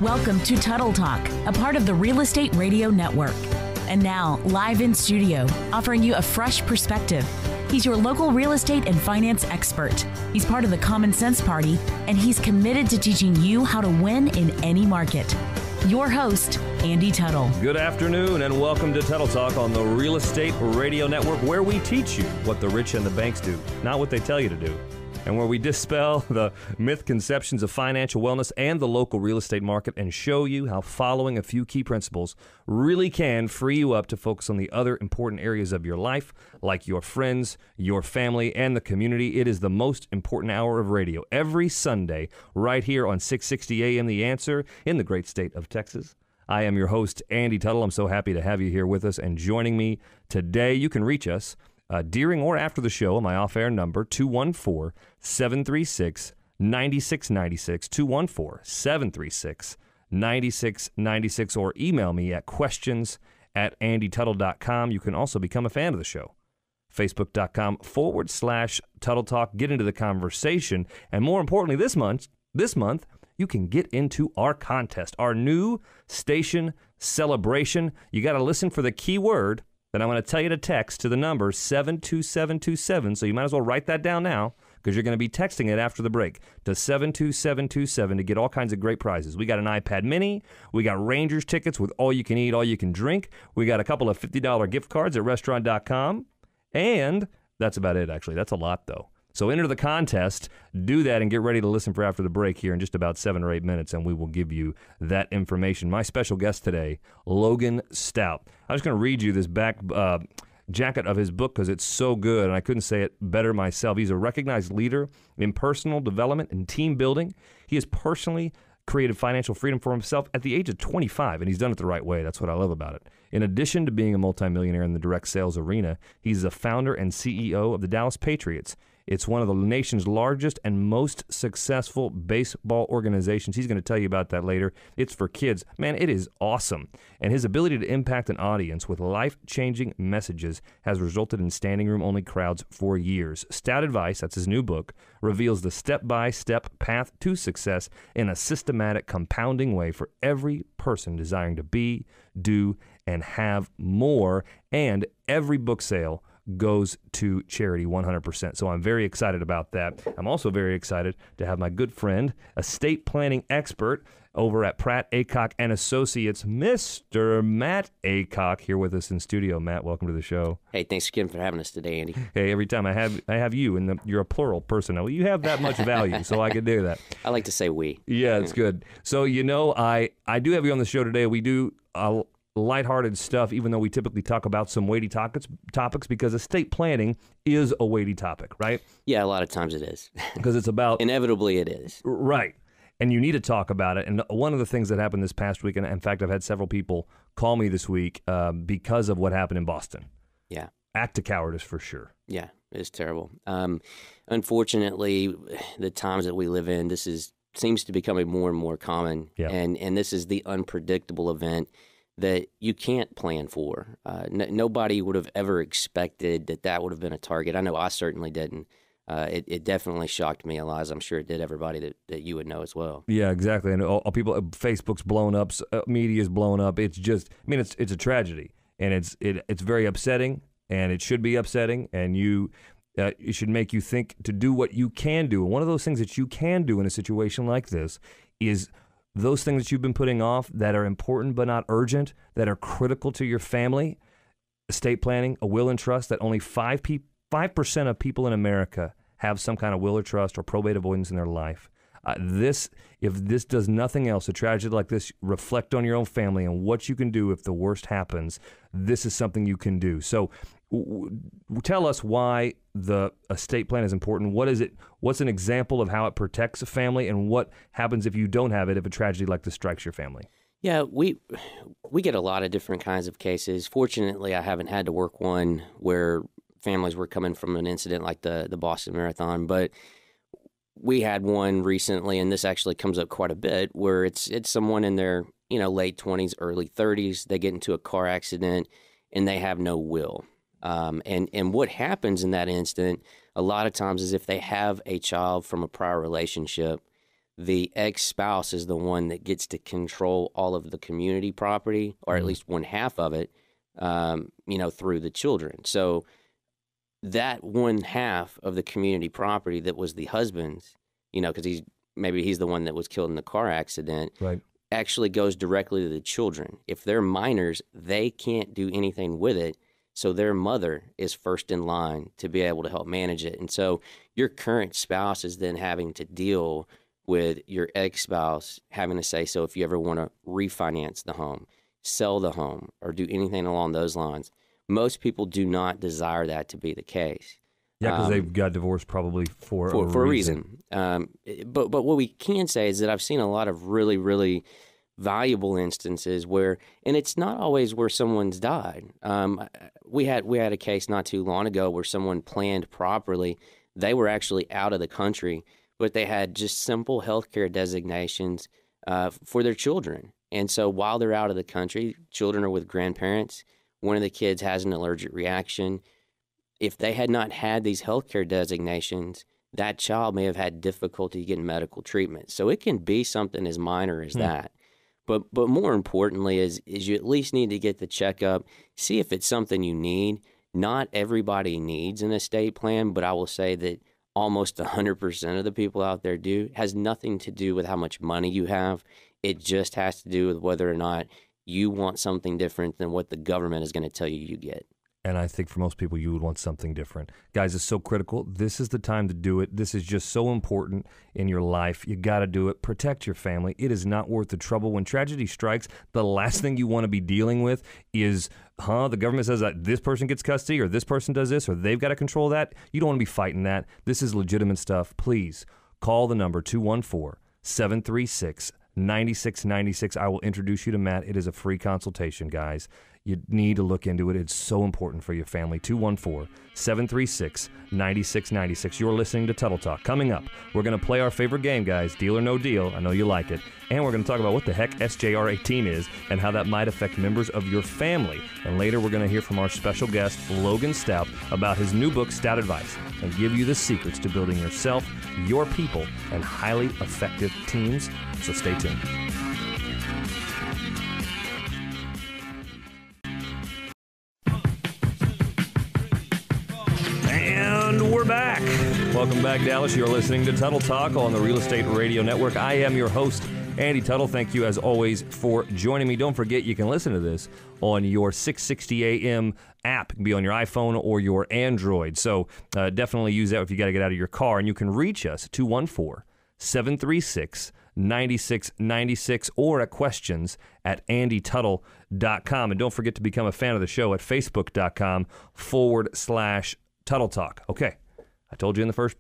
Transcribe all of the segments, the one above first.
Welcome to Tuttle Talk, a part of the Real Estate Radio Network. And now, live in studio, offering you a fresh perspective. He's your local real estate and finance expert. He's part of the Common Sense Party, and he's committed to teaching you how to win in any market. Your host, Andy Tuttle. Good afternoon, and welcome to Tuttle Talk on the Real Estate Radio Network, where we teach you what the rich and the banks do, not what they tell you to do, and where we dispel the misconceptions of financial wellness and the local real estate market and show you how following a few key principles really can free you up to focus on the other important areas of your life, like your friends, your family, and the community. It is the most important hour of radio every Sunday right here on 660 AM The Answer in the great state of Texas. I am your host, Andy Tuttle. I'm so happy to have you here with us, and joining me today, you can reach us during or after the show on my off-air number, 214-736-9696, 214-736-9696, or email me at questions@andytuttle.com. You can also become a fan of the show. Facebook.com/Tuttle Talk. Get into the conversation. And more importantly, this month, you can get into our contest, our new station celebration. You got to listen for the key word that I'm going to tell you to text to the number 72727. So you might as well write that down now, because you're going to be texting it after the break to 72727 to get all kinds of great prizes. We got an iPad mini. We got Rangers tickets with all you can eat, all you can drink. We got a couple of $50 gift cards at restaurant.com. And that's about it, actually. That's a lot, though. So enter the contest, do that, and get ready to listen for after the break here in just about 7 or 8 minutes, and we will give you that information. My special guest today, Logan Stout. I'm just going to read you this back jacket of his book because it's so good, and I couldn't say it better myself. He's a recognized leader in personal development and team building. He has personally created financial freedom for himself at the age of 25, and he's done it the right way. That's what I love about it. In addition to being a multimillionaire in the direct sales arena, he's the founder and CEO of the Dallas Patriots. It's one of the nation's largest and most successful baseball organizations. He's going to tell you about that later. It's for kids. Man, it is awesome. And his ability to impact an audience with life-changing messages has resulted in standing room-only crowds for years. Stout Advice, that's his new book, reveals the step-by-step path to success in a systematic, compounding way for every person desiring to be, do, and have more. And every book sale goes to charity 100%. So I'm very excited about that. I'm also very excited to have my good friend, estate planning expert over at Pratt, Aycock and Associates, Mr. Matt Aycock, here with us in studio. Matt, welcome to the show. Hey, thanks again for having us today, Andy. Hey, every time I have you, and you're a plural person. Now, you have that much value, so I can do that. I like to say we. Yeah, it's good. So, I do have you on the show today. We do lighthearted stuff, even though we typically talk about some weighty topics, because estate planning is a weighty topic, right? Yeah, a lot of times it is. Because it's about... Inevitably it is. Right. And you need to talk about it. And one of the things that happened this past week, and in fact, I've had several people call me this week because of what happened in Boston. Yeah. Act of cowardice for sure. Yeah, it's terrible. Unfortunately, the times that we live in, seems to be becoming more and more common. Yeah. And this is the unpredictable event that you can't plan for. Nobody would have ever expected that would have been a target. I know I certainly didn't. It definitely shocked me a lot, as I'm sure it did everybody that you would know as well. Yeah, exactly. And all people, Facebook's blown up, media's blown up. It's just, it's a tragedy, and it's very upsetting, and it should be upsetting, and it should make you think to do what you can do. And one of those things that you can do in a situation like this is those things that you've been putting off that are important but not urgent, that are critical to your family. Estate planning, a will and trust, that only 5% of people in America have some kind of will or trust or probate avoidance in their life. If this does nothing else, a tragedy like this, reflect on your own family and what you can do if the worst happens. This is something you can do. So tell us why the estate plan is important. What is it? What's an example of how it protects a family, and what happens if you don't have it, if a tragedy like this strikes your family? Yeah, we get a lot of different kinds of cases. Fortunately, I haven't had to work one where families were coming from an incident like the Boston Marathon, but we had one recently, and this actually comes up quite a bit, where it's someone in their late 20s, early 30s. They get into a car accident and they have no will. And what happens in that instant, a lot of times, is if they have a child from a prior relationship, the ex-spouse is the one that gets to control all of the community property, or at least one half of it, through the children. So that one half of the community property that was the husband's, because he's the one that was killed in the car accident, right, actually goes directly to the children. If they're minors, they can't do anything with it. So their mother is first in line to be able to help manage it. And so your current spouse is then having to deal with your ex-spouse having to say, so if you ever want to refinance the home, sell the home, or do anything along those lines, most people do not desire that to be the case. Yeah, because they've got divorced probably for a reason. But what we can say is that I've seen a lot of really, really valuable instances where, and it's not always where someone's died. We had a case not too long ago where someone planned properly. They were actually out of the country, but they had just simple healthcare designations for their children. And so while they're out of the country, children are with grandparents. One of the kids has an allergic reaction. If they had not had these healthcare designations, that child may have had difficulty getting medical treatment. So it can be something as minor as that. But more importantly is you at least need to get the checkup, see if it's something you need. Not everybody needs an estate plan, but I will say that almost 100% of the people out there do. It has nothing to do with how much money you have. It just has to do with whether or not you want something different than what the government is going to tell you get. And I think for most people, you would want something different. Guys, it's so critical. This is the time to do it. This is just so important in your life. You got to do it. Protect your family. It is not worth the trouble. When tragedy strikes, the last thing you want to be dealing with is, the government says that this person gets custody or this person does this or they've got to control that. You don't want to be fighting that. This is legitimate stuff. Please call the number 214-736-9696. I will introduce you to Matt. It is a free consultation, guys. You need to look into it. It's so important for your family. 214-736-9696. You're listening to Tuttle Talk. Coming up, we're going to play our favorite game, guys, Deal or No Deal. I know you like it. And we're going to talk about what the heck SJR18 is and how that might affect members of your family. And later, we're going to hear from our special guest, Logan Stout, about his new book, Stout Advice, and give you the secrets to building yourself, your people, and highly effective teams. So stay tuned. And we're back. Welcome back, Dallas. You're listening to Tuttle Talk on the Real Estate Radio Network. I am your host, Andy Tuttle. Thank you, as always, for joining me. Don't forget, you can listen to this on your 660 AM app. It can be on your iPhone or your Android. So definitely use that if you got to get out of your car. And you can reach us at 214-736-9696 or at questions@andytuttle.com. And don't forget to become a fan of the show at facebook.com/Tuttle Talk. Okay, I told you in the first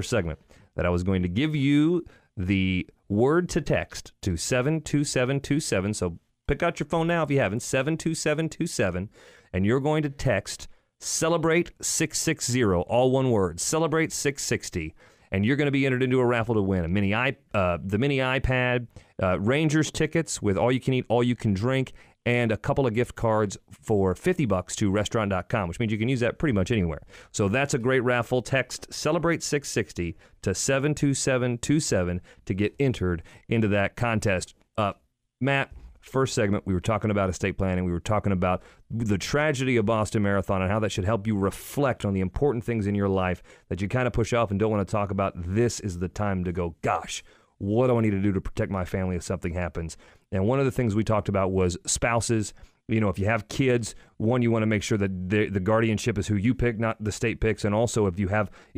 segment, that I was going to give you the word to text to 72727. So pick out your phone now if you haven't, 72727, and you're going to text Celebrate 660, all one word, Celebrate 660. And you're going to be entered into a raffle to win the mini iPad, Rangers tickets with all you can eat, all you can drink, and a couple of gift cards for $50 to restaurant.com, which means you can use that pretty much anywhere. So that's a great raffle. Text Celebrate 660 to 72727 to get entered into that contest. Matt, first segment, we were talking about estate planning. We were talking about the tragedy of Boston Marathon and how that should help you reflect on the important things in your life that you kind of push off and don't want to talk about. This is the time to go, gosh, what do I need to do to protect my family if something happens? And one of the things we talked about was spouses. You know, if you have kids, one, you want to make sure that the guardianship is who you pick, not the state picks. And also, if you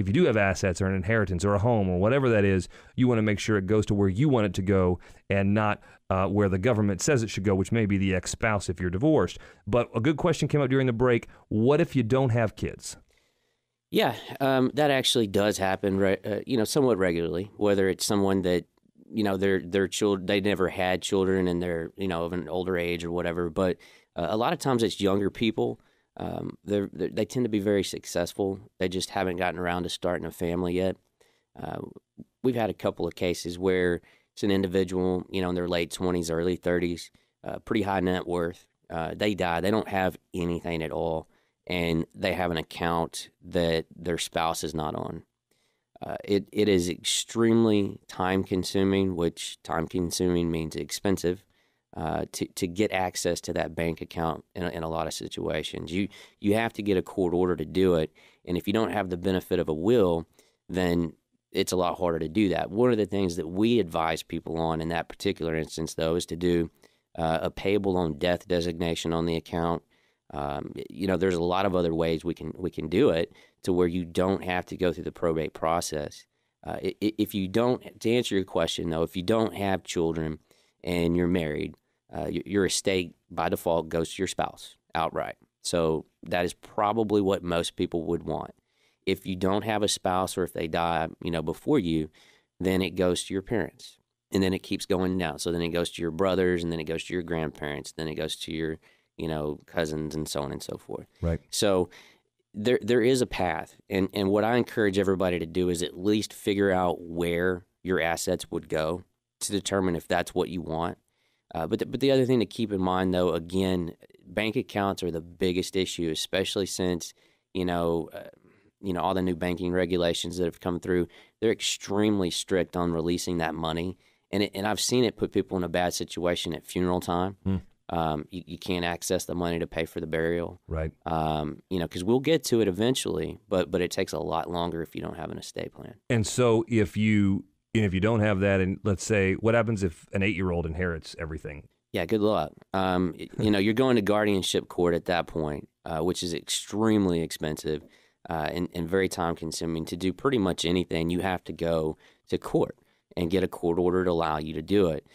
do have assets or an inheritance or a home or whatever that is, you want to make sure it goes to where you want it to go and not where the government says it should go, which may be the ex-spouse if you're divorced. But a good question came up during the break. What if you don't have kids? Yeah, that actually does happen, somewhat regularly, whether it's someone that, their children, they never had children and they're, of an older age or whatever. But a lot of times it's younger people. They tend to be very successful. They just haven't gotten around to starting a family yet. We've had a couple of cases where it's an individual, in their late 20s, early 30s, pretty high net worth. They die. They don't have anything at all. And they have an account that their spouse is not on. It is extremely time-consuming, which time-consuming means expensive, to get access to that bank account in a lot of situations. You have to get a court order to do it, and if you don't have the benefit of a will, then it's a lot harder to do that. One of the things that we advise people on in that particular instance, though, is to do a payable on death designation on the account. There's a lot of other ways we can do it to where you don't have to go through the probate process. If you don't, to answer your question though, if you don't have children and you're married, your estate by default goes to your spouse outright. So that is probably what most people would want. If you don't have a spouse or if they die, before you, then it goes to your parents. And then it keeps going down. So then it goes to your brothers, and then it goes to your grandparents, then it goes to your cousins and so on and so forth. Right. So there is a path. And what I encourage everybody to do is at least figure out where your assets would go to determine if that's what you want. But the other thing to keep in mind, though, again, bank accounts are the biggest issue, especially since, all the new banking regulations that have come through. They're extremely strict on releasing that money. And I've seen it put people in a bad situation at funeral time. You can't access the money to pay for the burial. Right. Because we'll get to it eventually, but it takes a lot longer if you don't have an estate plan. And so if you don't have that, and let's say, what happens if an 8-year-old inherits everything? Yeah, good luck. You're going to guardianship court at that point, which is extremely expensive and very time consuming. To do pretty much anything, you have to go to court and get a court order to allow you to do it.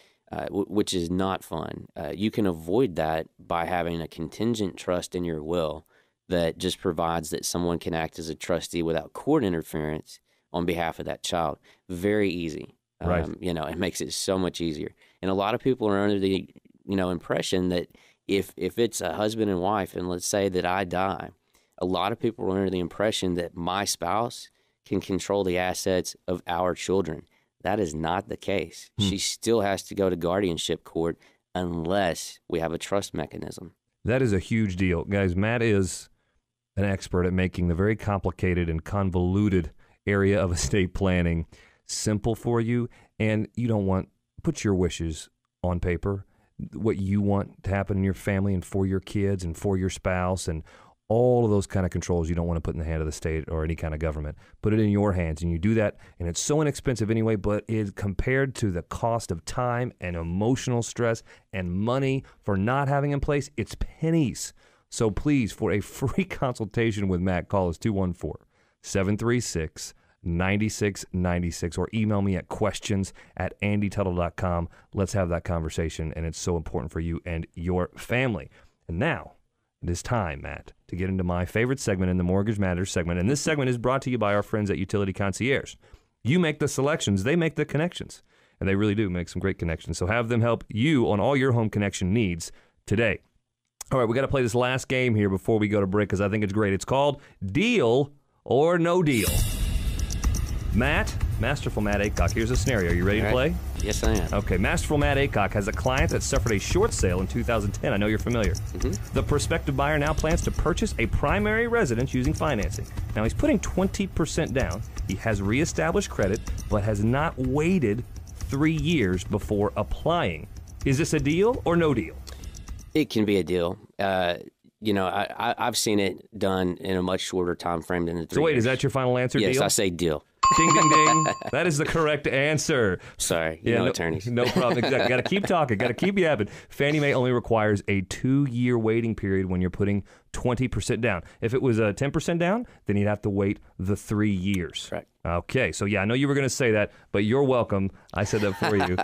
Which is not fun. You can avoid that by having a contingent trust in your will that just provides that someone can act as a trustee without court interference on behalf of that child. Very easy. Right. It makes it so much easier. And a lot of people are under the, impression that if it's a husband and wife, and let's say that I die, a lot of people are under the impression that my spouse can control the assets of our children. That is not the case. She still has to go to guardianship court unless we have a trust mechanism. That is a huge deal. Guys, Matt is an expert at making the very complicated and convoluted area of estate planning simple for you. And you don't put your wishes on paper, what you want to happen in your family and for your kids and for your spouse, and all of those kind of controls you don't want to put in the hand of the state or any kind of government. Put it in your hands, and you do that, and it's so inexpensive anyway, but it compared to the cost of time and emotional stress and money for not having in place, it's pennies. So please, for a free consultation with Matt, call us 214-736-9696 or email me at questions@andytuttle.com. Let's have that conversation, and it's so important for you and your family. And now, it is time, Matt, to get into my favorite segment in the Mortgage Matters segment. And this segment is brought to you by our friends at Utility Concierge. You make the selections, they make the connections. And they really do make some great connections. So have them help you on all your home connection needs today. All right, we got to play this last game here before we go to break because I think it's great. It's called Deal or No Deal. Matt, Masterful Matt Aycock, here's a scenario. Are you ready to play? Yes, I am. Okay, Masterful Matt Aycock has a client that suffered a short sale in 2010. I know you're familiar. The prospective buyer now plans to purchase a primary residence using financing. Now, he's putting 20% down. He has reestablished credit, but has not waited 3 years before applying. Is this a deal or no deal? It can be a deal. I've seen it done in a much shorter time frame than the 3 years. So wait, is that your final answer, yes, deal? I say deal. Ding, ding, ding. That is the correct answer. Sorry, attorneys. No problem. Exactly. Got to keep talking. Got to keep yapping. Fannie Mae only requires a 2-year waiting period when you're putting 20% down. If it was a 10% down, then you'd have to wait the 3 years. Right. Okay. So, yeah, I know you were going to say that, but you're welcome. I said that for you.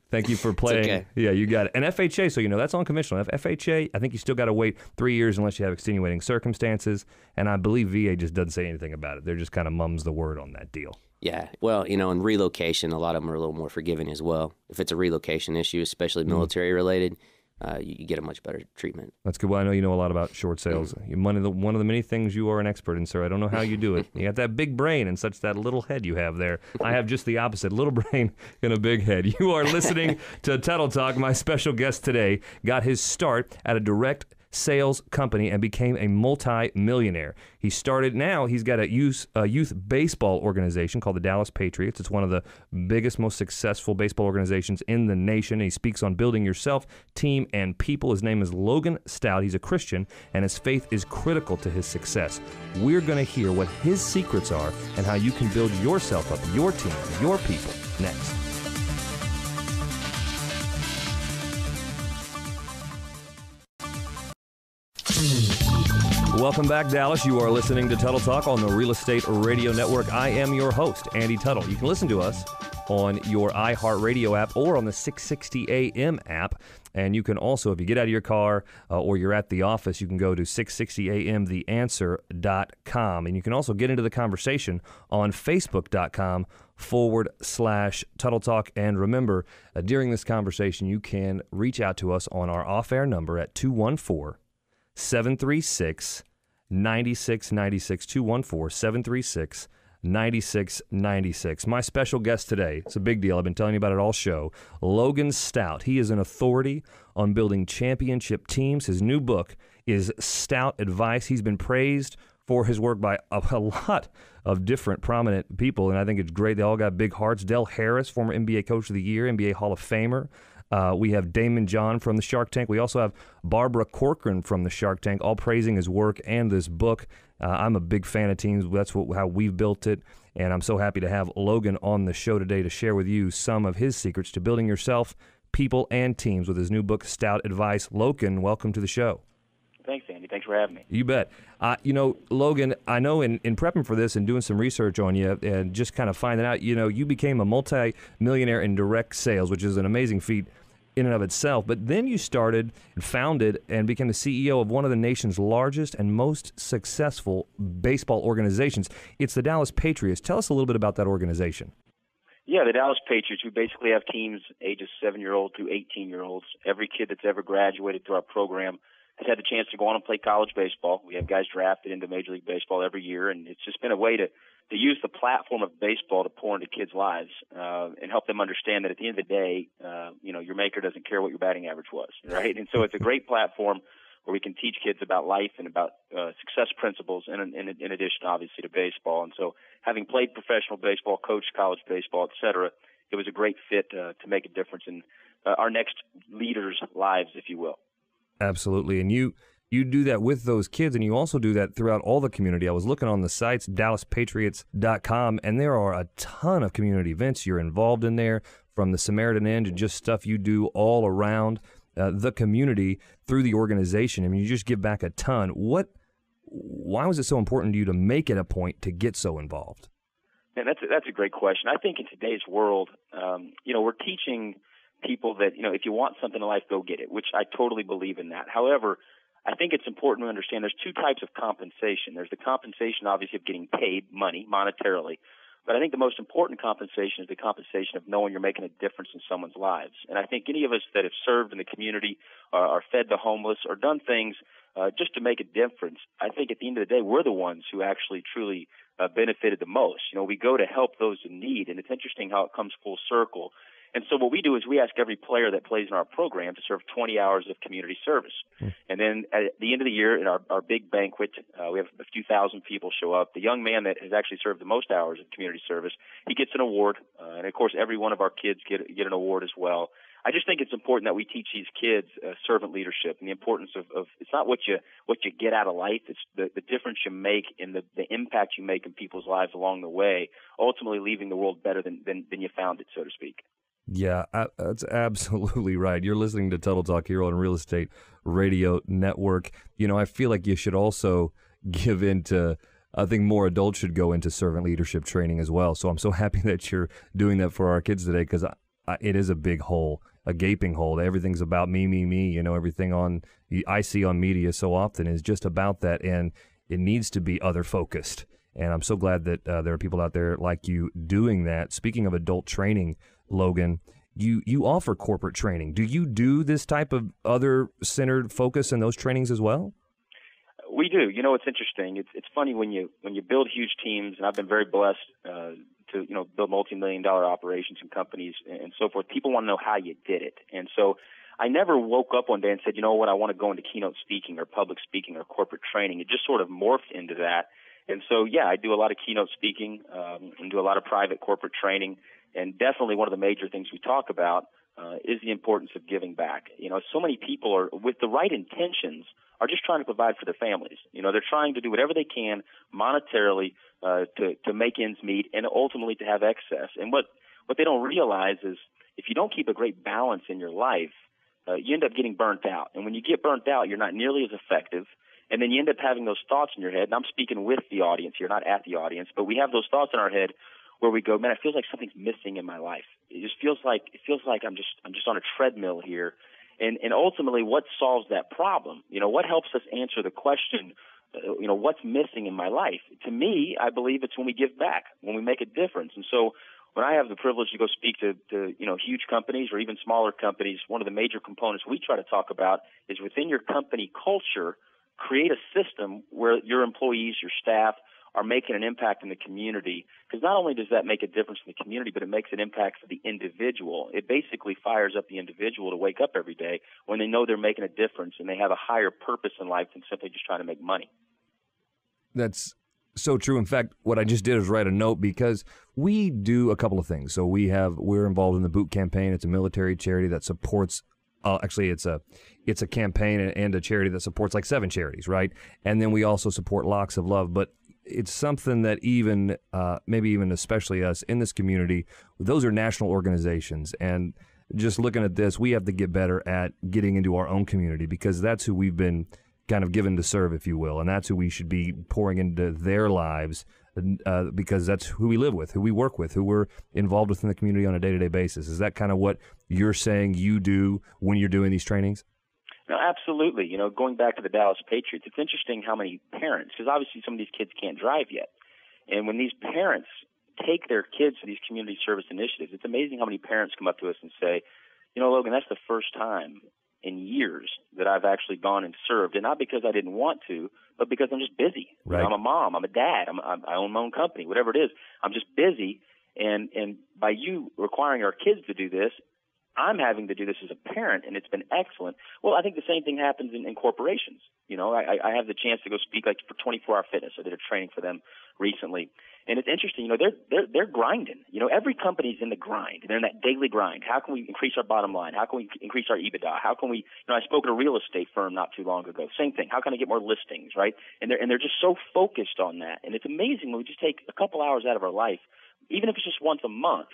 Thank you for playing. It's okay. Yeah, you got it. And FHA, so that's unconventional. FHA, I think you still got to wait 3 years unless you have extenuating circumstances. And I believe VA just doesn't say anything about it. They're just kind of mums the word on that deal. Yeah. Well, in relocation, a lot of them are a little more forgiving as well. If it's a relocation issue, especially military related, you get a much better treatment. That's good. Well, I know you know a lot about short sales. One of the many things you are an expert in, sir. I don't know how you do it. You got that big brain and such that little head you have there. I have just the opposite, little brain and a big head. You are listening to Tuttle Talk. My special guest today got his start at a direct sales company and became a multi-millionaire. He's got a youth baseball organization called the Dallas Patriots. It's one of the biggest, most successful baseball organizations in the nation. He speaks on building yourself, team, and people. His name is Logan Stout. He's a Christian, and his faith is critical to his success. We're going to hear what his secrets are and how you can build yourself up, your team, your people, next. Welcome back, Dallas. You are listening to Tuttle Talk on the Real Estate Radio Network. I am your host, Andy Tuttle. You can listen to us on your iHeartRadio app or on the 660 AM app. And you can also, if you get out of your car or you're at the office, you can go to 660amtheanswer.com. And you can also get into the conversation on facebook.com/Tuttle Talk. And remember, during this conversation, you can reach out to us on our off-air number at 214-736-9696, 214-736-9696. My special guest today, it's a big deal, I've been telling you about it all show, Logan Stout. He is an authority on building championship teams. His new book is Stout Advice. He's been praised for his work by a lot of different prominent people, and I think it's great. They all got big hearts. Del Harris, former NBA Coach of the Year, NBA Hall of Famer. We have Damon John from the Shark Tank. We also have Barbara Corcoran from the Shark Tank, all praising his work and this book. I'm a big fan of teams. That's how we've built it, and I'm so happy to have Logan on the show today to share with you some of his secrets to building yourself, people, and teams with his new book, Stout Advice. Logan, welcome to the show. Thanks, Andy. Thanks for having me. You bet. Logan, I know in prepping for this and doing some research on you and just kind of finding out, you became a multi-millionaire in direct sales, which is an amazing feat in and of itself. But then you started and founded and became the CEO of one of the nation's largest and most successful baseball organizations. It's the Dallas Patriots. Tell us a little bit about that organization. Yeah, the Dallas Patriots, we basically have teams ages 7-year-old to 18-year-olds. Every kid that's ever graduated through our program has had the chance to go on and play college baseball. We have guys drafted into Major League Baseball every year, and it's just been a way to use the platform of baseball to pour into kids' lives and help them understand that at the end of the day, your maker doesn't care what your batting average was, right? And so it's a great platform where we can teach kids about life and about success principles in addition, obviously, to baseball. And so having played professional baseball, coached college baseball, et cetera, it was a great fit to make a difference in our next leaders' lives, if you will. Absolutely. And you do that with those kids, and you also do that throughout all the community. I was looking on the sites, DallasPatriots.com, and there are a ton of community events you're involved in there, from the Samaritan End to just stuff you do all around the community through the organization. I mean, you just give back a ton. Why was it so important to you to make it a point to get so involved? Man, that's a great question. I think in today's world, we're teaching people that, if you want something in life, go get it, which I totally believe in that. However, I think it's important to understand there's two types of compensation. There's the compensation, obviously, of getting paid money monetarily. But I think the most important compensation is the compensation of knowing you're making a difference in someone's lives. And I think any of us that have served in the community or fed the homeless or done things just to make a difference, I think at the end of the day, we're the ones who actually truly benefited the most. We go to help those in need, and it's interesting how it comes full circle. And so what we do is we ask every player that plays in our program to serve 20 hours of community service. And then at the end of the year, in our big banquet, we have a few thousand people show up. The young man that has actually served the most hours of community service, he gets an award. And, of course, every one of our kids get an award as well. I just think it's important that we teach these kids servant leadership and the importance of it's not what you get out of life, it's the difference you make and the impact you make in people's lives along the way, ultimately leaving the world better than you found it, so to speak. Yeah, that's absolutely right. You're listening to Tuttle Talk here on Real Estate Radio Network. I feel like you should also give into, I think more adults should go into servant leadership training as well. So I'm so happy that you're doing that for our kids today, because it is a big hole, a gaping hole. Everything's about me. Everything I see on media so often is just about that, and it needs to be other focused. And I'm so glad that there are people out there like you doing that. Speaking of adult training, Logan, you offer corporate training. Do you do this type of other-centered focus in those trainings as well? We do. It's interesting. It's funny when you build huge teams, and I've been very blessed to build multi-million-dollar operations and companies and so forth. People want to know how you did it, and so I never woke up one day and said, you know what, I want to go into keynote speaking or public speaking or corporate training. It just sort of morphed into that. And so, yeah, I do a lot of keynote speaking and do a lot of private corporate training. And definitely one of the major things we talk about is the importance of giving back. You know, so many people are, with the right intentions, are just trying to provide for their families. You know, they're trying to do whatever they can monetarily to make ends meet and ultimately to have excess. And what they don't realize is if you don't keep a great balance in your life, you end up getting burnt out. And when you get burnt out, you're not nearly as effective. And then you end up having those thoughts in your head. And I'm speaking with the audience here, not at the audience, but we have those thoughts in our head where we go, man, it feels like something's missing in my life. It feels like I'm just on a treadmill here. And ultimately, what solves that problem? You know, what helps us answer the question, you know, what's missing in my life? To me, I believe it's when we give back, when we make a difference. And so when I have the privilege to go speak to you know, huge companies or even smaller companies, one of the major components we try to talk about is within your company culture, create a system where your employees, your staff, are making an impact in the community. Because not only does that make a difference in the community, but it makes an impact for the individual. It basically fires up the individual to wake up every day when they know they're making a difference and they have a higher purpose in life than simply just trying to make money. That's so true. In fact, what I just did is write a note because we do a couple of things. So we're involved in the Boot Campaign. It's a military charity that supports actually, it's a campaign and a charity that supports like 7 charities, right? And then we also support Locks of Love. But it's something that even, maybe even especially us in this community, those are national organizations. And just looking at this, we have to get better at getting into our own community because that's who we've been kind of given to serve, if you will. And that's who we should be pouring into their lives because that's who we live with, who we work with, who we're involved with in the community on a day-to-day basis. Is that kind of what you're saying you do when you're doing these trainings? No, absolutely. You know, going back to the Dallas Patriots, it's interesting how many parents, because obviously some of these kids can't drive yet. And when these parents take their kids to these community service initiatives, it's amazing how many parents come up to us and say, you know, Logan, that's the first time in years that I've actually gone and served. And not because I didn't want to, but because I'm just busy. Right. You know, I'm a mom, I'm a dad, I own my own company, whatever it is. I'm just busy. And by you requiring our kids to do this, I'm having to do this as a parent, and it's been excellent. Well, I think the same thing happens in corporations. You know, I have the chance to go speak like for 24-hour Fitness. I did a training for them recently, and it's interesting. You know, they're grinding. You know, every company's in the grind. They're in that daily grind. How can we increase our bottom line? How can we increase our EBITDA? How can we? You know, I spoke at a real estate firm not too long ago. Same thing. How can I get more listings? Right? And they're just so focused on that, and it's amazing when we just take a couple hours out of our life, even if it's just once a month.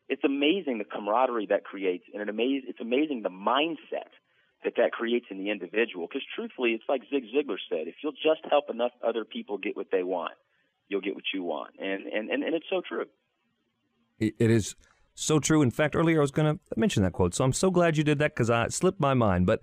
It's amazing the camaraderie that creates, and it's amazing the mindset that creates in the individual. Because truthfully, it's like Zig Ziglar said, if you'll just help enough other people get what they want, you'll get what you want. And it's so true. It is so true. In fact, earlier I was going to mention that quote, so I'm so glad you did that because it slipped my mind. But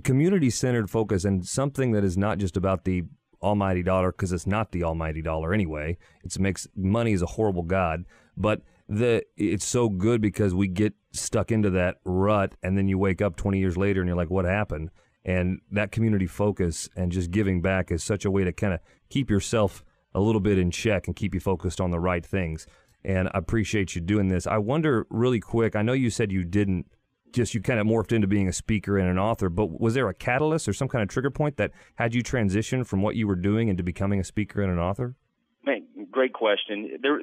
community-centered focus and something that is not just about the almighty dollar, because it's not the almighty dollar anyway. It makes money is a horrible god, but it's so good because we get stuck into that rut, and then you wake up 20 years later and you're like, what happened? And that community focus and just giving back is such a way to kind of keep yourself a little bit in check and keep you focused on the right things. And I appreciate you doing this. I wonder really quick, I know you said you kind of morphed into being a speaker and an author, but was there a catalyst or some kind of trigger point that had you transition from what you were doing into becoming a speaker and an author? Man, great question. There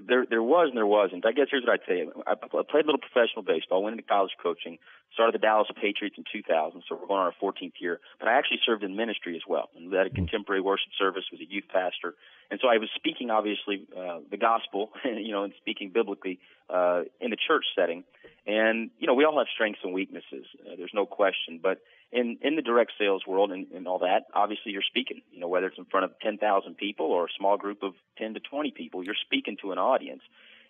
was and there wasn't. I guess here's what I'd say. I played a little professional baseball, went into college coaching, started the Dallas Patriots in 2000, so we're going on our 14th year. But I actually served in ministry as well. And we had a contemporary worship service, was a youth pastor. And so I was speaking, obviously, the gospel, you know, and speaking biblically in the church setting. And, you know, we all have strengths and weaknesses. There's no question. But in the direct sales world and all that, obviously you're speaking, you know, whether it's in front of 10,000 people or a small group of 10 to 20 people, you're speaking to an audience.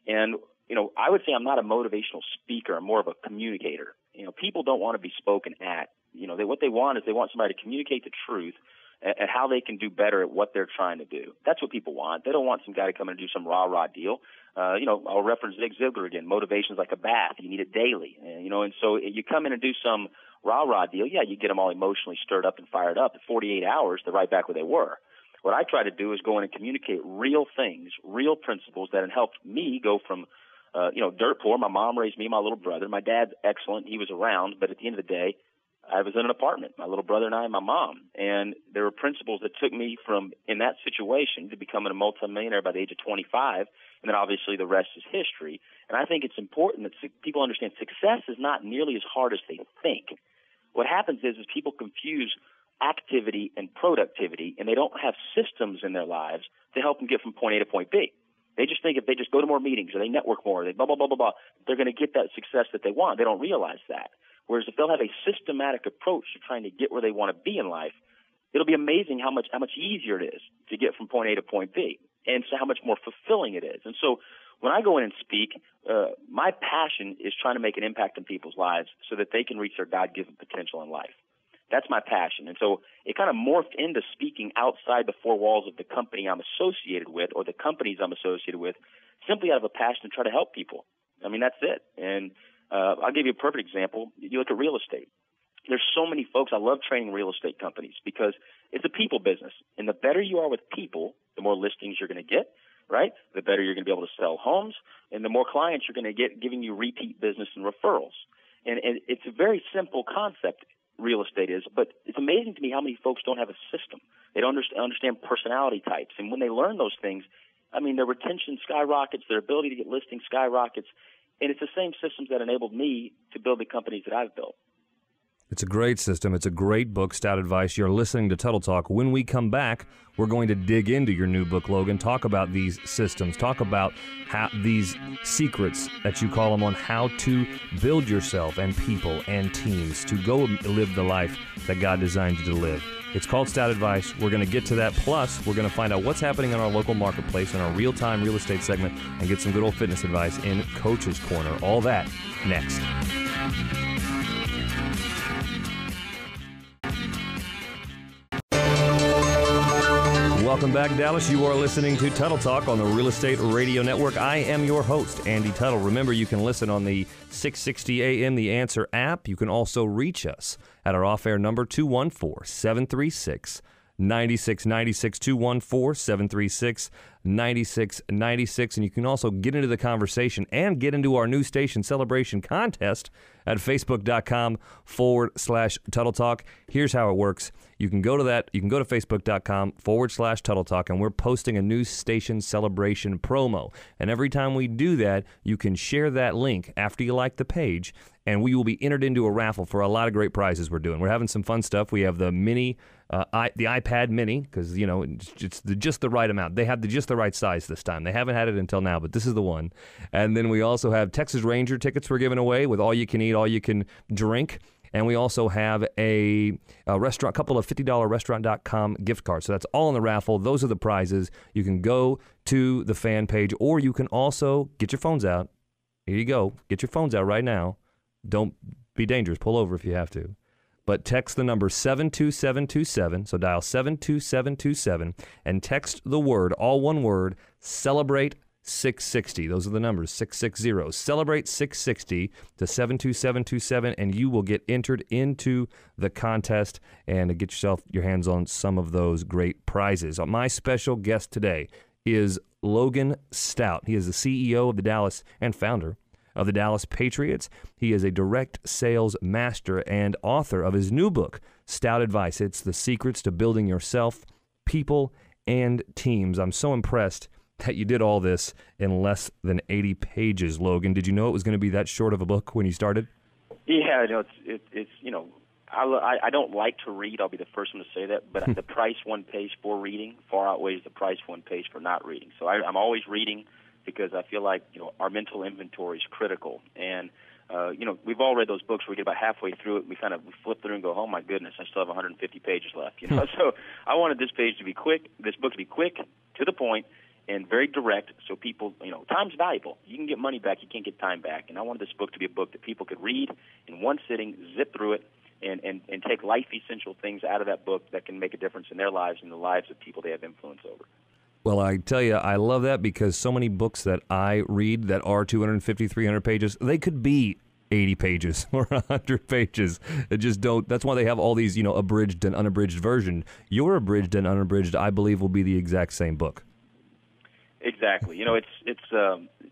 And, you know, I would say I'm not a motivational speaker. I'm more of a communicator. You know, people don't want to be spoken at. You know, what they want is they want somebody to communicate the truth and how they can do better at what they're trying to do. That's what people want. They don't want some guy to come in and do some rah-rah deal. You know, I'll reference Zig Ziglar again. Motivation is like a bath. You need it daily. You know, and so you come in and do some rah-rah deal, yeah, you get them all emotionally stirred up and fired up. In 48 hours, they're right back where they were. What I try to do is go in and communicate real things, real principles that have helped me go from dirt poor. My mom raised me and my little brother. My dad's excellent. He was around, but at the end of the day, I was in an apartment, my little brother and I and my mom. And there were principles that took me from, in that situation, to becoming a multimillionaire by the age of 25. And then obviously the rest is history. And I think it's important that people understand success is not nearly as hard as they think. What happens is people confuse activity and productivity, and they don't have systems in their lives to help them get from point A to point B. They just think if they just go to more meetings or they network more, they blah, blah, blah, blah, blah, they're going to get that success that they want. They don't realize that. Whereas if they'll have a systematic approach to trying to get where they want to be in life, it'll be amazing how much easier it is to get from point A to point B, and so how much more fulfilling it is. And so when I go in and speak, my passion is trying to make an impact in people's lives so that they can reach their God-given potential in life. That's my passion. And so it kind of morphed into speaking outside the four walls of the company I'm associated with or the companies I'm associated with, simply out of a passion to try to help people. I mean, that's it. And I'll give you a perfect example. You look at real estate. There's so many folks. I love training real estate companies because it's a people business. And the better you are with people, the more listings you're going to get, right? The better you're going to be able to sell homes, and the more clients you're going to get giving you repeat business and referrals. And it's a very simple concept, real estate is, but it's amazing to me how many folks don't have a system. They don't understand personality types. And when they learn those things, I mean, their retention skyrockets, their ability to get listings skyrockets. And it's the same systems that enabled me to build the companies that I've built. It's a great system. It's a great book, Stout Advice. You're listening to Tuttle Talk. When we come back, we're going to dig into your new book, Logan, talk about these systems, talk about how these secrets that you call them on how to build yourself and people and teams to go live the life that God designed you to live. It's called Stout Advice. We're going to get to that. Plus, we're going to find out what's happening in our local marketplace in our real-time real estate segment and get some good old fitness advice in Coach's Corner. All that next. Welcome back, Dallas. You are listening to Tuttle Talk on the Real Estate Radio Network. I am your host, Andy Tuttle. Remember, you can listen on the 660 AM The Answer app. You can also reach us at our off-air number, 214-736-9696, 214-736-9696. And you can also get into the conversation and get into our new station celebration contest at facebook.com/Tuttle Talk. Here's how it works. You can go to that. You can go to facebook.com/Tuttle Talk, and we're posting a new station celebration promo. And every time we do that, you can share that link after you like the page, and we will be entered into a raffle for a lot of great prizes we're doing. We're having some fun stuff. We have the mini, the iPad mini, because, you know, it's just the right amount. They have just the right size this time. They haven't had it until now, but this is the one. And then we also have Texas Ranger tickets we're giving away with all you can eat, all you can drink. And we also have a restaurant, couple of $50 restaurant.com gift cards. So that's all in the raffle. Those are the prizes. You can go to the fan page, or you can also get your phones out. Here you go. Get your phones out right now. Don't be dangerous. Pull over if you have to. But text the number 72727. So dial 72727 and text the word, all one word, celebrate 660. Those are the numbers, 660. Celebrate 660 to 72727, and you will get entered into the contest and get your hands on some of those great prizes. My special guest today is Logan Stout. He is the CEO of the Dallas and founder of the Dallas Patriots. He is a direct sales master and author of his new book, Stout Advice. It's the secrets to building yourself, people, and teams. I'm so impressed that you did all this in less than 80 pages, Logan. Did you know it was going to be that short of a book when you started? Yeah, it's I don't like to read. I'll be the first one to say that, but the price one pays for reading far outweighs the price one pays for not reading. So I'm always reading because I feel like our mental inventory is critical. And we've all read those books where we get about halfway through it, we flip through and go, oh my goodness, I still have 150 pages left. So I wanted this book to be quick, to the point, and very direct, so people, time's valuable. You can get money back, you can't get time back. And I wanted this book to be a book that people could read in one sitting, zip through it, and take life-essential things out of that book that can make a difference in their lives and the lives of people they have influence over. Well, I tell you, I love that because so many books that I read that are 250, 300 pages, they could be 80 pages or 100 pages. It just don't. That's why they have all these, abridged and unabridged version. Your abridged and unabridged, I believe, will be the exact same book. Exactly.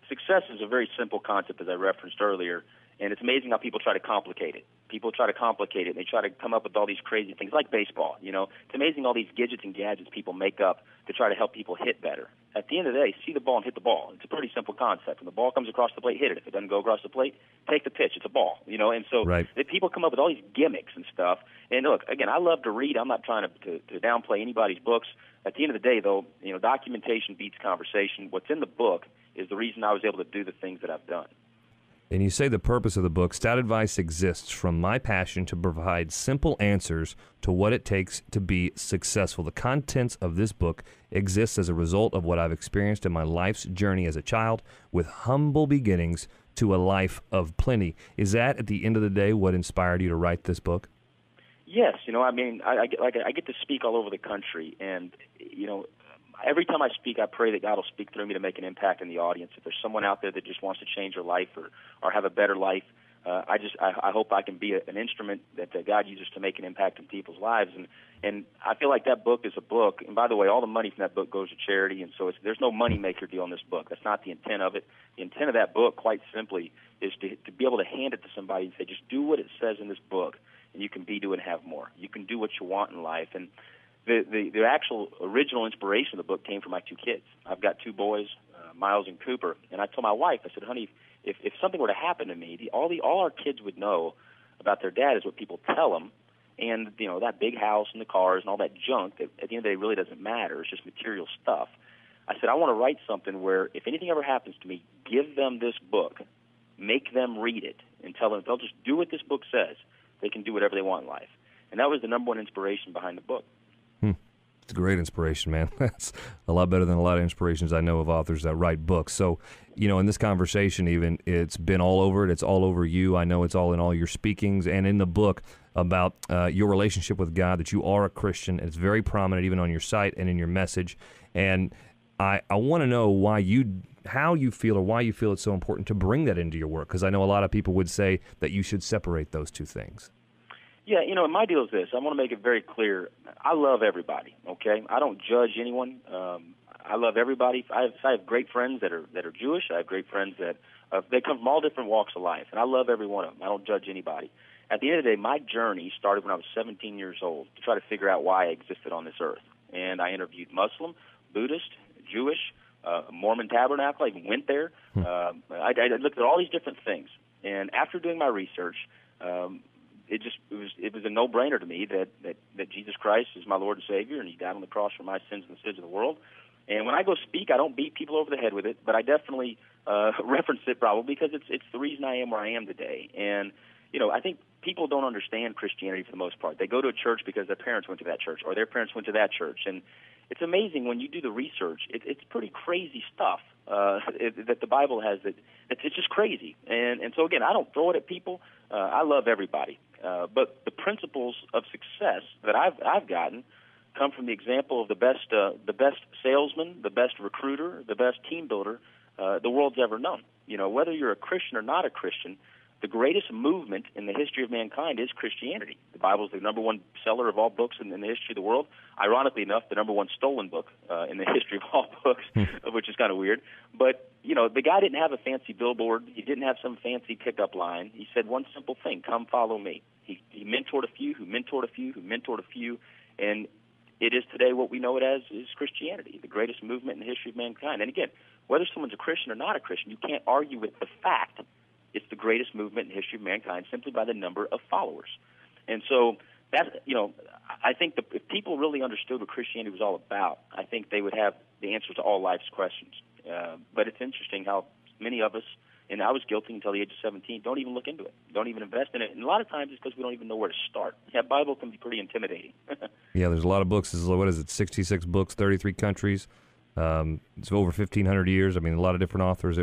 Success is a very simple concept, as I referenced earlier, and it's amazing how people try to complicate it. People try to complicate it, and they try to come up with all these crazy things, like baseball. It's amazing all these gadgets and gadgets people make up to try to help people hit better. At the end of the day, see the ball and hit the ball. It's a pretty simple concept. When the ball comes across the plate, hit it. If it doesn't go across the plate, take the pitch. It's a ball. And so Right. people come up with all these gimmicks and stuff. And look, again, I love to read. I'm not trying to downplay anybody's books. At the end of the day, though, documentation beats conversation. What's in the book is the reason I was able to do the things that I've done. And you say the purpose of the book, Stout Advice exists from my passion to provide simple answers to what it takes to be successful. The contents of this book exists as a result of what I've experienced in my life's journey as a child, with humble beginnings to a life of plenty. Is that, at the end of the day, what inspired you to write this book? Yes. I get to speak all over the country, and, every time I speak, I pray that God will speak through me to make an impact in the audience. If there's someone out there that just wants to change their life or have a better life, I hope I can be an instrument that God uses to make an impact in people's lives. And I feel like that book is a book. And by the way, all the money from that book goes to charity, and so there's no money maker deal in this book. That's not the intent of it. The intent of that book, quite simply, is to be able to hand it to somebody and say, just do what it says in this book, and you can be, do, and have more. You can do what you want in life. And the actual original inspiration of the book came from my two kids. I've got two boys, Miles and Cooper, and I told my wife, I said, honey, if something were to happen to me, all our kids would know about their dad is what people tell them, and that big house and the cars and all that junk that at the end of the day really doesn't matter. It's just material stuff. I said, I want to write something where if anything ever happens to me, give them this book, make them read it, and tell them if they'll just do what this book says, they can do whatever they want in life. And that was the number one inspiration behind the book. It's a great inspiration, man. That's a lot better than a lot of inspirations I know of authors that write books. So, in this conversation even, it's been all over it. It's all over you. I know it's all in all your speakings and in the book about your relationship with God, that you are a Christian. It's very prominent even on your site and in your message. And I want to know how you feel or why you feel it's so important to bring that into your work, because I know a lot of people would say that you should separate those two things. Yeah, my deal is this. I want to make it very clear. I love everybody, okay? I don't judge anyone. I love everybody. I have great friends that are Jewish. I have great friends that they come from all different walks of life, and I love every one of them. I don't judge anybody. At the end of the day, my journey started when I was 17 years old to try to figure out why I existed on this earth. And I interviewed Muslim, Buddhist, Jewish, Mormon Tabernacle. I even went there. I looked at all these different things. And after doing my research, it was a no-brainer to me that Jesus Christ is my Lord and Savior, and He died on the cross for my sins and the sins of the world. And when I go speak, I don't beat people over the head with it, but I definitely reference it probably because it's the reason I am where I am today. And I think people don't understand Christianity for the most part. They go to a church because their parents went to that church or their parents went to that church, and it's amazing when you do the research. It's pretty crazy stuff that the Bible has. It's just crazy. And so again, I don't throw it at people. I love everybody. But the principles of success that I've gotten come from the example of the best salesman, the best recruiter, the best team builder the world's ever known. Whether you're a Christian or not a Christian, the greatest movement in the history of mankind is Christianity. The Bible is the number one seller of all books in the history of the world. Ironically enough, the number one stolen book in the history of all books, which is kind of weird. But, the guy didn't have a fancy billboard. He didn't have some fancy pickup line. He said one simple thing, come follow me. He mentored a few who mentored a few who mentored a few, and it is today what we know it as is Christianity, the greatest movement in the history of mankind. And again, whether someone's a Christian or not a Christian, you can't argue with the fact it's the greatest movement in the history of mankind simply by the number of followers. And so that, I think if people really understood what Christianity was all about, I think they would have the answers to all life's questions. But it's interesting how many of us, and I was guilty until the age of 17, don't even look into it, don't even invest in it. And a lot of times it's because we don't even know where to start. That Bible can be pretty intimidating. Yeah, there's a lot of books. What is it, 66 books, 33 countries. It's over 1,500 years. I mean, a lot of different authors.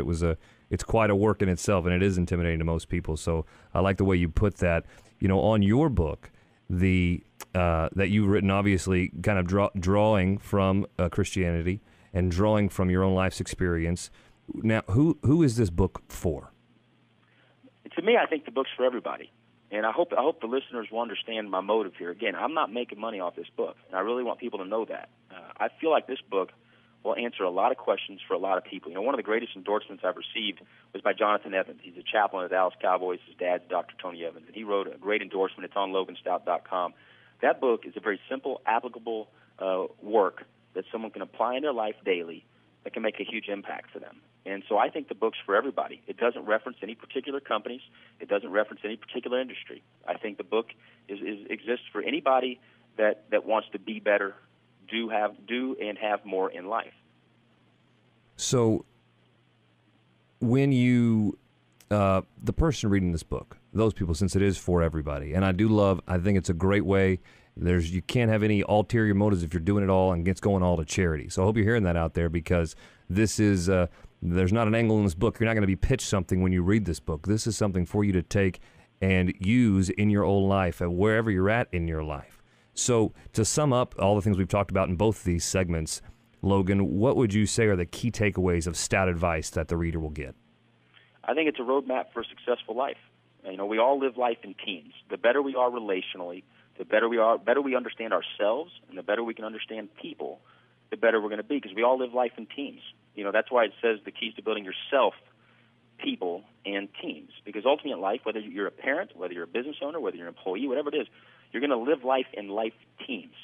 It's quite a work in itself, and it is intimidating to most people. So I like the way you put that. On your book, that you've written, obviously, kind of drawing from Christianity and drawing from your own life's experience. Now, who is this book for? To me, I think the book's for everybody. And I hope the listeners will understand my motive here. Again, I'm not making money off this book, and I really want people to know that. I feel like this book will answer a lot of questions for a lot of people. One of the greatest endorsements I've received was by Jonathan Evans. He's a chaplain of the Dallas Cowboys. His dad's Dr. Tony Evans, and he wrote a great endorsement. It's on LoganStout.com. That book is a very simple, applicable work that someone can apply in their life daily that can make a huge impact for them. And so I think the book's for everybody. It doesn't reference any particular companies. It doesn't reference any particular industry. I think the book exists for anybody that wants to be better, do and have more in life. So when you, the person reading this book, those people, since it is for everybody, and I think it's a great way. You can't have any ulterior motives if you're doing it all and it's going all to charity. So I hope you're hearing that out there, because this is, there's not an angle in this book. You're not going to be pitched something when you read this book. This is something for you to take and use in your own life and wherever you're at in your life. So to sum up all the things we've talked about in both of these segments, Logan, what would you say are the key takeaways of Stout advice that the reader will get? I think it's a roadmap for a successful life. We all live life in teams. The better we are relationally, the better we understand ourselves, and the better we can understand people, the better we're going to be, because we all live life in teams. That's why it says the keys to building yourself, people, and teams. Because ultimately in life, whether you're a parent, whether you're a business owner, whether you're an employee, whatever it is, you're going to live life in life teams.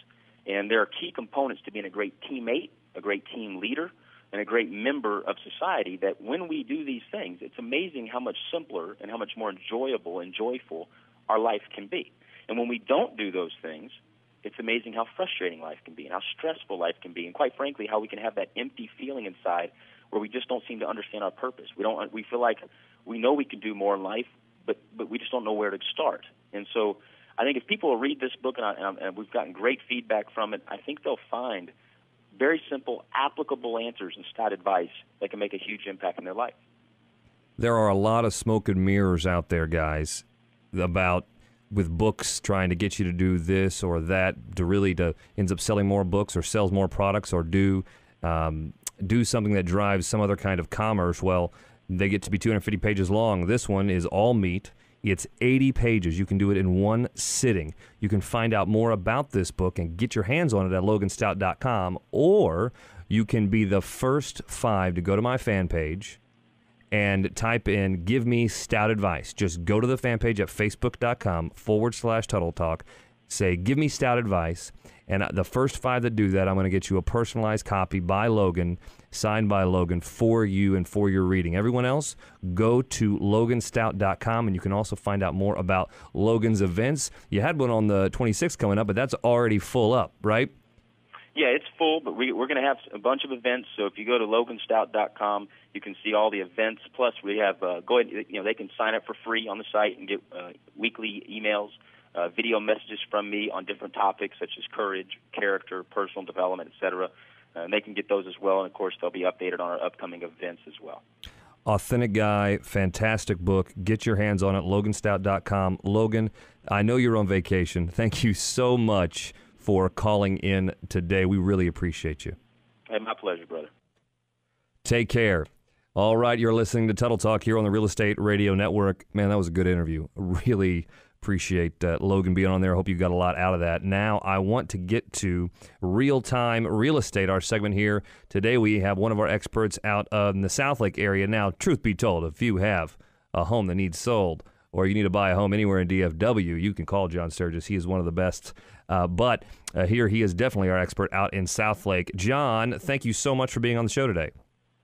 And there are key components to being a great teammate, a great team leader, and a great member of society, that when we do these things, it's amazing how much simpler and how much more enjoyable and joyful our life can be. And when we don't do those things, it's amazing how frustrating life can be and how stressful life can be, and quite frankly, how we can have that empty feeling inside where we just don't seem to understand our purpose. We feel like we know we can do more in life, but we just don't know where to start. And so I think if people will read this book, and we've gotten great feedback from it, I think they'll find very simple, applicable answers and stout advice that can make a huge impact in their life. There are a lot of smoke and mirrors out there, guys, with books trying to get you to do this or that, to ends up selling more books or sells more products, or do something that drives some other kind of commerce. Well, they get to be 250 pages long. This one is all meat. It's 80 pages. You can do it in one sitting. You can find out more about this book and get your hands on it at loganstout.com, or you can be the first 5 to go to my fan page and type in "Give Me Stout Advice." Just go to the fan page at facebook.com/Tuttle Talk. Say, "Give me stout advice." And the first 5 that do that, I'm going to get you a personalized copy by Logan, signed by Logan, for you and for your reading. Everyone else, go to loganstout.com, and you can also find out more about Logan's events. You had one on the 26th coming up, but that's already full up, right? Yeah, it's full, but we're going to have a bunch of events. So if you go to loganstout.com, you can see all the events. Plus, we have they can sign up for free on the site and get weekly emails, video messages from me on different topics such as courage, character, personal development, etc. And they can get those as well. And of course, they'll be updated on our upcoming events as well. Authentic guy, fantastic book. Get your hands on it, loganstout.com. Logan, I know you're on vacation. Thank you so much for calling in today. We really appreciate you. Hey, my pleasure, brother. Take care. All right, you're listening to Tuttle Talk here on the Real Estate Radio Network. Man, that was a good interview. Really appreciate Logan being on there. I hope you got a lot out of that. Now, I want to get to real-time real estate, our segment here. Today, we have one of our experts out in the Southlake area. Now, truth be told, if you have a home that needs sold, or you need to buy a home anywhere in DFW, you can call John Sturgis. He is one of the best. But here he is definitely our expert out in Southlake. John, thank you so much for being on the show today.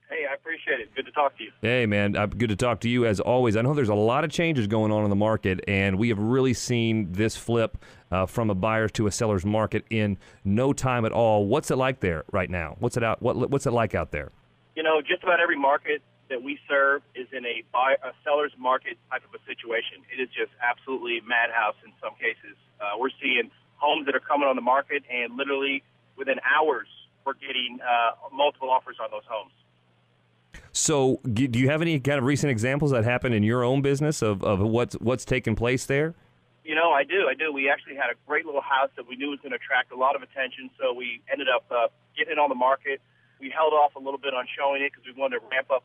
Hey, I appreciate it. Good to talk to you. Hey, man, good to talk to you as always. I know there's a lot of changes going on in the market, and we have really seen this flip from a buyer's to a seller's market in no time at all. What's it like there right now? What's it like out there? Just about every market that we serve is in a seller's market type of a situation. It is just absolutely madhouse in some cases. We're seeing homes that are coming on the market, and literally within hours, we're getting multiple offers on those homes. So do you have any kind of recent examples that happened in your own business of what's taken place there? I do. We actually had a great little house that we knew was going to attract a lot of attention, so we ended up getting it on the market. We held off a little bit on showing it because we wanted to ramp up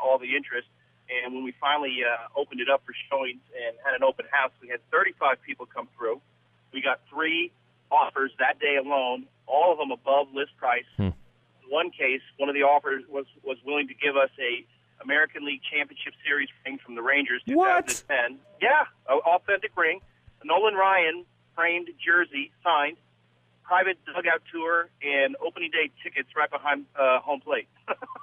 all the interest. And when we finally opened it up for showings and had an open house, we had 35 people come through. We got 3 offers that day alone, all of them above list price. one case, one of the offers was willing to give us a American League Championship Series ring from the Rangers 2010. Yeah, authentic ring. A Nolan Ryan framed jersey, signed, private dugout tour, and opening day tickets right behind home plate.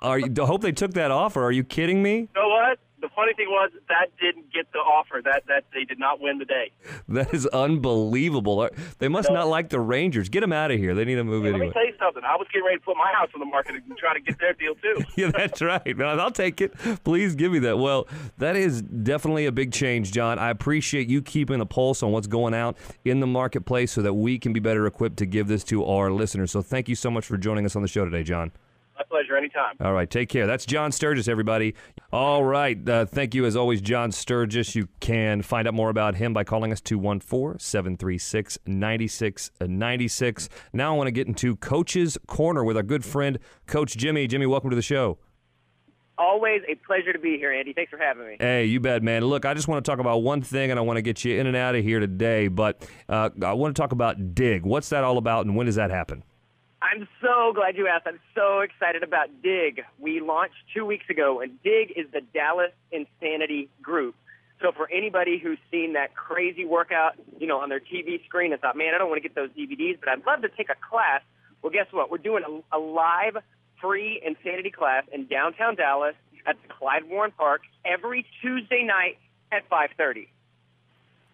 I hope they took that offer. Are you kidding me? You know what? The funny thing was that didn't get the offer. That they did not win the day. That is unbelievable. They must not like the Rangers. Get them out of here. They need to move anyway. Let me tell you something. I was getting ready to put my house on the market and try to get their deal too. Yeah, that's right. Well, I'll take it. Please give me that. Well, that is definitely a big change, John. I appreciate you keeping a pulse on what's going out in the marketplace so that we can be better equipped to give this to our listeners. So thank you so much for joining us on the show today, John. My pleasure. Anytime. All right. Take care. That's John Sturgis, everybody. All right. Thank you, as always, John Sturgis. You can find out more about him by calling us 214-736-9696. Now I want to get into Coach's Corner with our good friend, Coach Jimmy. Jimmy, welcome to the show. Always a pleasure to be here, Andy. Thanks for having me. Hey, you bet, man. Look, I just want to talk about one thing, and I want to get you in and out of here today, but I want to talk about DIG. What's that all about, and when does that happen? I'm so glad you asked. I'm so excited about DIG. We launched 2 weeks ago, and DIG is the Dallas Insanity Group. So for anybody who's seen that crazy workout, on their TV screen and thought, man, I don't want to get those DVDs, but I'd love to take a class. Well, guess what? We're doing a live free Insanity class in downtown Dallas at the Clyde Warren Park every Tuesday night at 5:30.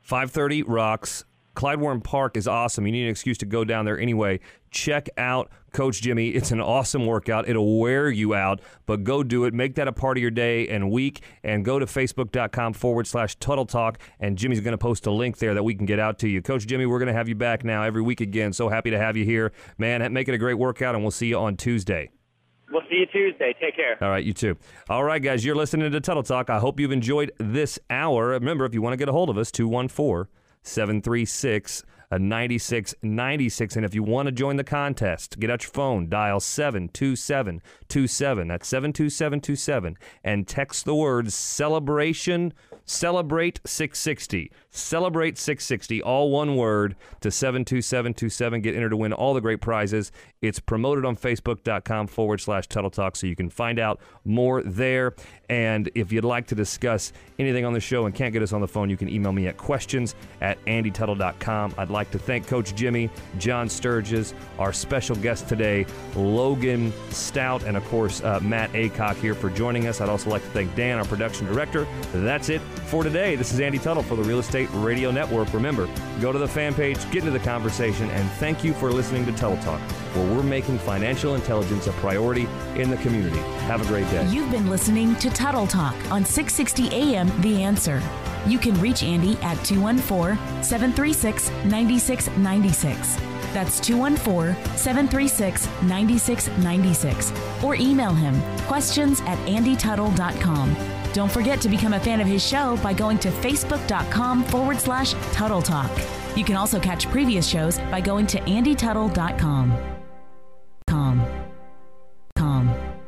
5:30 rocks. Clyde Warren Park is awesome. You need an excuse to go down there anyway. Check out Coach Jimmy. It's an awesome workout. It'll wear you out, but go do it. Make that a part of your day and week, and go to facebook.com/Tuttle Talk, and Jimmy's going to post a link there that we can get out to you. Coach Jimmy, we're going to have you back now every week again. So happy to have you here. Man, make it a great workout, and we'll see you on Tuesday. We'll see you Tuesday. Take care. All right, you too. All right, guys, you're listening to Tuttle Talk. I hope you've enjoyed this hour. Remember, if you want to get a hold of us, 214-736-9696. And if you want to join the contest, get out your phone, dial 72727. That's 72727. And text the words celebration, celebrate 660. Celebrate 660, all one word, to 72727. Get entered to win all the great prizes. It's promoted on facebook.com/Tuttle Talk, so you can find out more there. And if you'd like to discuss anything on the show and can't get us on the phone, you can email me at questions@andytuttle.com. I'd like to thank Coach Jimmy, John Sturgis, our special guest today, Logan Stout, and of course, Matt Aycock here for joining us. I'd also like to thank Dan, our production director. That's it for today. This is Andy Tuttle for the Real Estate Radio Network. Remember, go to the fan page, get into the conversation, and thank you for listening to Tuttle Talk, where we're making financial intelligence a priority in the community. Have a great day. You've been listening to Tuttle Talk on 660 AM The Answer. You can reach Andy at 214-736-9696. That's 214-736-9696. Or email him, questions@andytuttle.com. Don't forget to become a fan of his show by going to facebook.com/Tuttle Talk. You can also catch previous shows by going to andytuttle.com.